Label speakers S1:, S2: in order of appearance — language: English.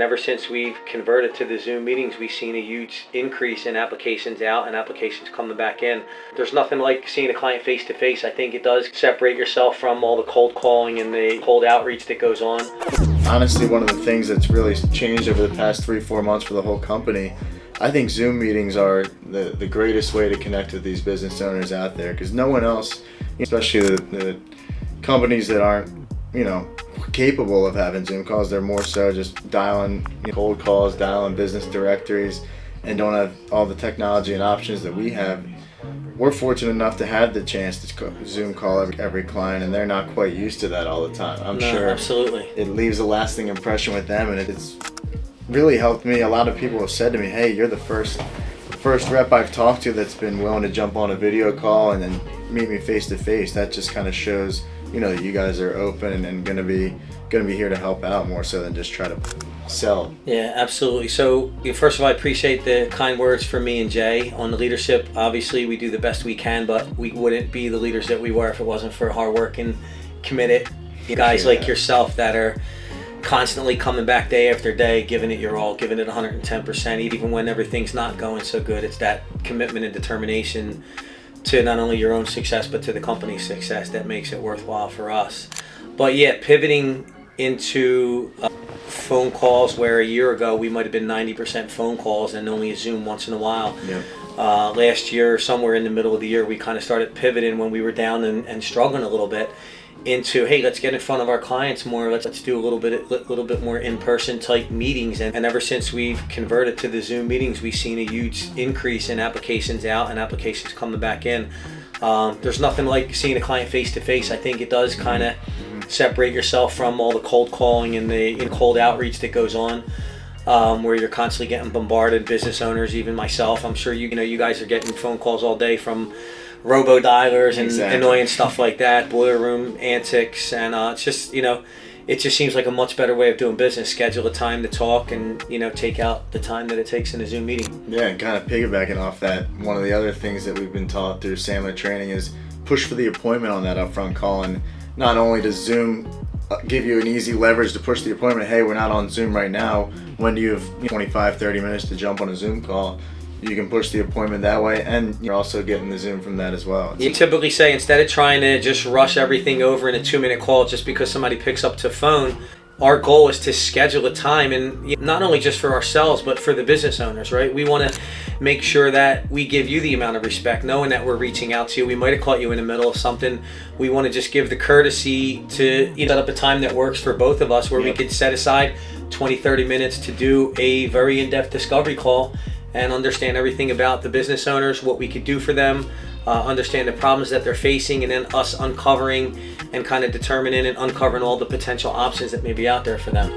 S1: Ever since we've converted to the Zoom meetings, we've seen a huge increase in applications out and applications coming back in. There's nothing like seeing a client face to face. I think it does separate yourself from all the cold calling and the cold outreach that goes on.
S2: Honestly, one of the things that's really changed over the past 3-4 months for the whole company, I think Zoom meetings are the greatest way to connect with these business owners out there, because no one else, especially the companies that aren't, capable of having Zoom calls, they're more so just dialing cold calls, dialing business directories, and don't have all the technology and options that we have. We're fortunate enough to have the chance to Zoom call every client, and they're not quite used to that all the time. I'm sure
S1: absolutely.
S2: It leaves a lasting impression with them, and it's really helped me. A lot of people have said to me, hey, you're the first rep I've talked to that's been willing to jump on a video call and then meet me face to face. That just kind of shows that you guys are open and gonna be here to help out more so than just try to sell.
S1: Yeah, absolutely. So first of all, I appreciate the kind words for me and Jay on the leadership. Obviously, we do the best we can, but we wouldn't be the leaders that we were if it wasn't for hard work and committed guys like yourself that are constantly coming back day after day, giving it your all, giving it 110%, even when everything's not going so good. It's that commitment and determination to not only your own success but to the company's success that makes it worthwhile for us. But yeah, pivoting into phone calls, where a year ago we might have been 90% phone calls and only a Zoom once in a while.
S2: Yeah.
S1: Last year, somewhere in the middle of the year, we kind of started pivoting when we were down and struggling a little bit into, hey, let's get in front of our clients more. Let's do a little bit more in-person type meetings. And ever since we've converted to the Zoom meetings, we've seen a huge increase in applications out and applications coming back in. There's nothing like seeing a client face to face. I think it does kind of separate yourself from all the cold calling and the cold outreach that goes on, where you're constantly getting bombarded. Business owners, even myself, I'm sure you guys are getting phone calls all day from robo dialers and annoying stuff like that, boiler room antics, and it's just it just seems like a much better way of doing business. Schedule a time to talk and take out the time that it takes in a Zoom meeting.
S2: Yeah, and kind of piggybacking off that, one of the other things that we've been taught through Sandler training is push for the appointment on that upfront call. And not only does Zoom give you an easy leverage to push the appointment, hey, we're not on Zoom right now, when do you have 25-30 minutes to jump on a Zoom call? You can push the appointment that way, and you're also getting the Zoom from that as well.
S1: You typically say, instead of trying to just rush everything over in a 2-minute call just because somebody picks up the phone, our goal is to schedule a time, and not only just for ourselves, but for the business owners, right? We want to make sure that we give you the amount of respect, knowing that we're reaching out to you. We might have caught you in the middle of something. We want to just give the courtesy to set up a time that works for both of us, where we could set aside 20-30 minutes to do a very in-depth discovery call and understand everything about the business owners, what we could do for them, understand the problems that they're facing, and then us uncovering and kind of determining and uncovering all the potential options that may be out there for them.